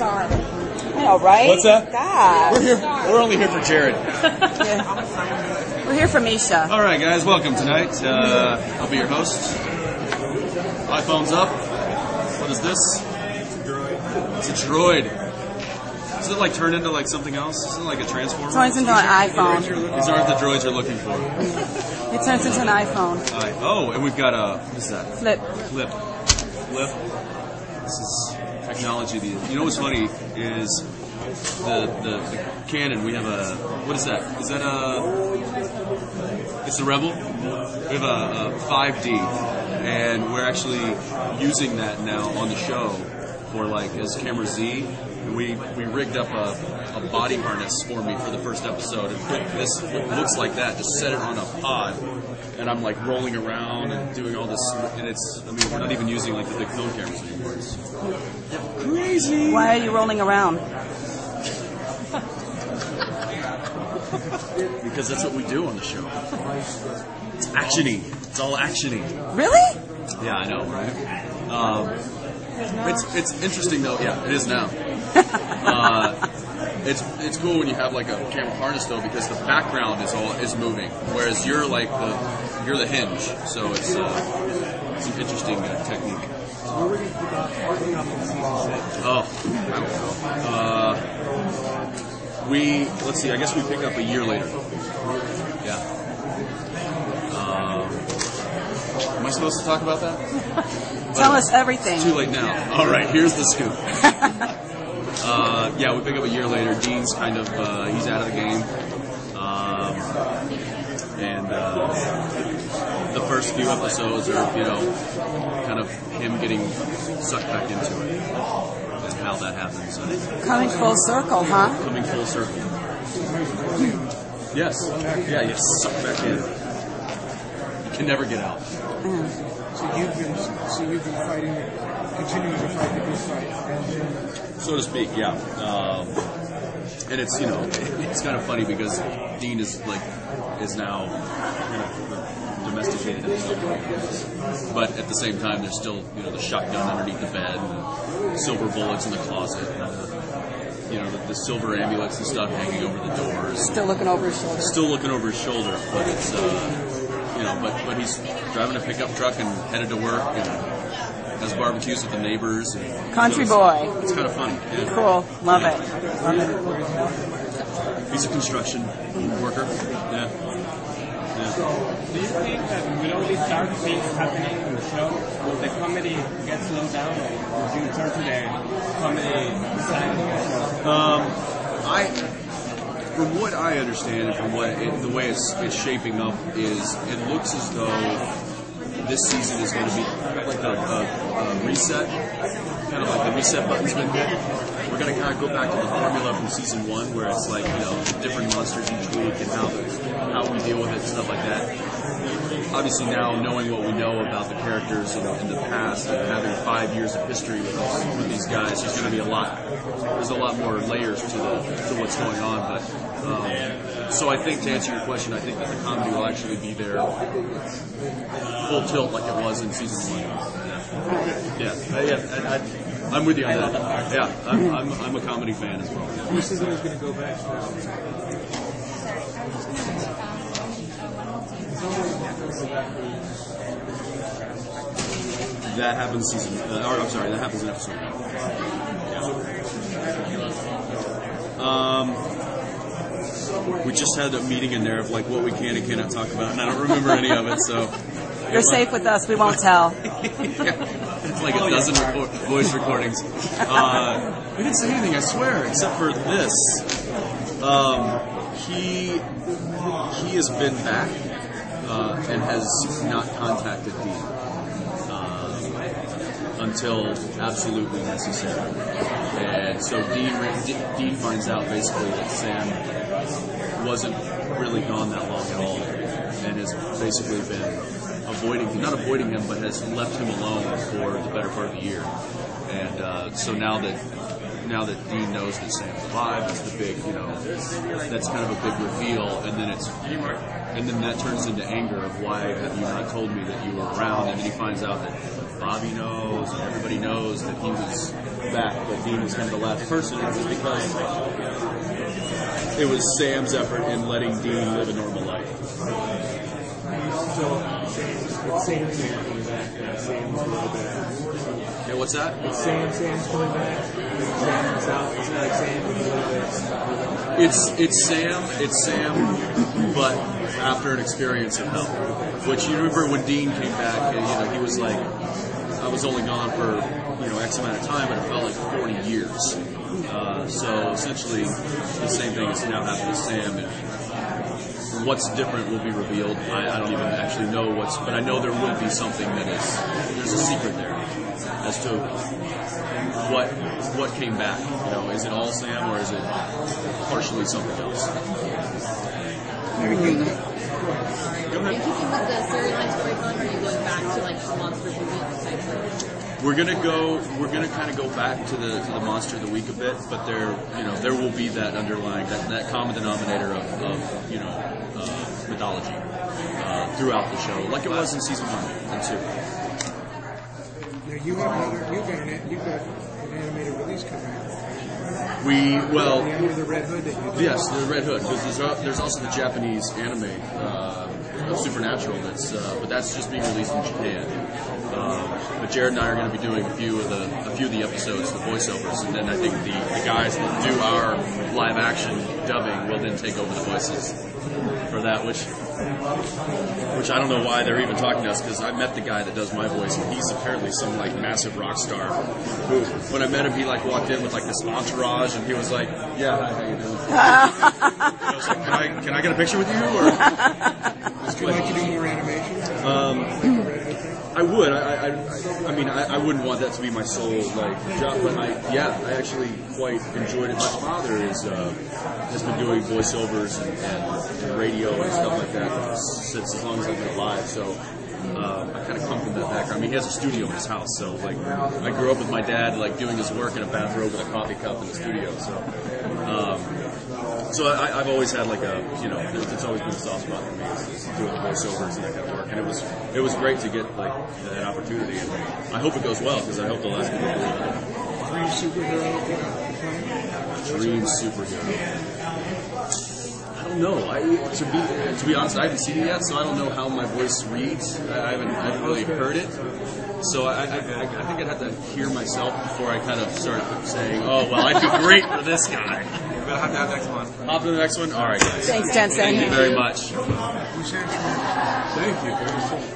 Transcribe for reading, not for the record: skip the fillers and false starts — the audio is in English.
I know, right? What's that? God. We're here. We're only here for Jared. Yeah. We're here for Misha. All right, guys. Welcome tonight. I'll be your host. iPhone's up. What is this? It's a droid. Does it like turn into like something else? Is it like a transformer? It turns into an iPhone. These aren't the droids you're looking for. It turns into an iPhone. Oh, and we've got a, what is that? Flip. This is technology. You know what's funny is the Canon. We have a, what is that? Is that it's the Rebel. We have a 5D, and we're actually using that now on the show for like as camera Z. And we rigged up a body harness for me for the first episode and put this, what looks like that, just set it on a pod, and I'm like rolling around and doing all this, and it's, I mean, we're not even using like the big phone cameras anymore. It's crazy. Why are you rolling around? Because that's what we do on the show. It's actiony. It's all actiony. Really? Yeah, I know, right? It's interesting though. Yeah, it is now. It's cool when you have like a camera harness though, because the background is moving, whereas you're like you're the hinge. So it's an interesting technique. Oh, let's see. I guess we pick up a year later. Yeah. Am I supposed to talk about that? Tell us everything. It's too late now. All right, here's the scoop. Yeah, we pick up a year later. Dean's kind of, he's out of the game. And the first few episodes are, kind of him getting sucked back into it. And how that happens. Coming full circle, huh? Coming full circle. Yes. Yeah, you sucked back in. You can never get out. So you've been fighting, continuing to fight the good fight, so to speak, yeah. And it's it's kind of funny because Dean is now kind of domesticated himself, but at the same time there's still the shotgun underneath the bed, and silver bullets in the closet, and the silver amulets and stuff hanging over the doors. Still looking over his shoulder. Still looking over his shoulder, but it's but he's driving a pickup truck and headed to work and has barbecues with the neighbors. And, Country boy. It's kind of funny. Yeah. Cool. Love it. He's a construction worker. Yeah. Do you think that with all these dark things happening in the show, will the comedy get slowed down? Or would you turn to the comedy side of the show? From what I understand, and from the way it's shaping up, is it looks as though this season is going to be like a reset, kind of like the reset button's been hit. We're going to kind of go back to the formula from season 1, where it's like different monsters each week and how we deal with it and stuff like that. Obviously now, knowing what we know about the characters in the past and having 5 years of history with these guys, there's going to be a lot more layers to what's going on. But so I think, to answer your question, I think that the comedy will actually be there full tilt like it was in season 1. Yeah, I'm with you on that. Yeah, I'm a comedy fan as well. Which season is going to go back? That happens that happens in episode 1. We just had a meeting in there of like what we can and cannot talk about, and I don't remember any of it, so. You're safe with us. We won't tell. It's like a dozen voice recordings. We didn't say anything, I swear, except for this. He has been back and has not contacted Dean until absolutely necessary. And so Dean finds out basically that Sam wasn't really gone that long at all, and has basically been not avoiding him, but has left him alone for the better part of the year. And so now that now that Dean knows that Sam's alive, it's the big, that's kind of a big reveal, and then that turns into anger of why have you not told me that you were around, and then he finds out that Bobby knows and everybody knows that he was back, that Dean was kind of the last person, and it was because it was Sam's effort in letting Dean live a normal life. Sam's coming back. Sam's a little bit. Yeah, what's that? Sam's coming back. Sam's out. It's not like Sam with a little bit. It's Sam, but after an experience of hell. Which you remember when Dean came back, he was like, I was only gone for X amount of time, but it felt like 40 years. So essentially, the same thing has now happened to Sam. And what's different will be revealed. I don't even actually know but I know there will be something there's a secret there as to what came back. Is it all Sam or is it partially something else? Are you keeping with the storylines going on, or are you going back to like a Monster of the Week type thing? We're gonna kind of go back to the Monster of the Week a bit, but there will be that underlying that common denominator of mythology throughout the show, like it was in season 1 and 2. Now you've got an animated release coming out. The Red Hood. Yes, the Red Hood. Because there's also the Japanese anime of Supernatural but that's just being released in Japan. But Jared and I are going to be doing a few of the episodes, the voiceovers, and then I think the guys that do our live action dubbing will then take over the voices for that, which I don't know why they're even talking to us, because I met the guy that does my voice, and he's apparently some like massive rock star. Who, when I met him, he like walked in with like this entourage, and he was like, "Yeah, hi, how you doing?" I was like, "Can I get a picture with you?" Or Would you like to do more animation? I would. I mean, I wouldn't want that to be my sole job, but I actually quite enjoyed it. My father has been doing voiceovers and radio and stuff like that since as long as I've been alive. So I kind of come from that background. I mean, he has a studio in his house, so I grew up with my dad doing his work in a bathrobe and a coffee cup in the studio. So I've always had it's always been a soft spot for me, is doing the voiceovers and that kind of work, and it was great to get that opportunity, and I hope it goes well, because I hope the last people do it. Dream superhero. I don't know. To be honest, I haven't seen it yet, so I don't know how my voice reads. I haven't really heard it. So I think I'd have to hear myself before I kind of start saying, "Oh, well, I'd be great for this guy." We'll have to have next one. Hop to the next one? All right, guys. Thanks, Jensen. Thank you very much. Thank you.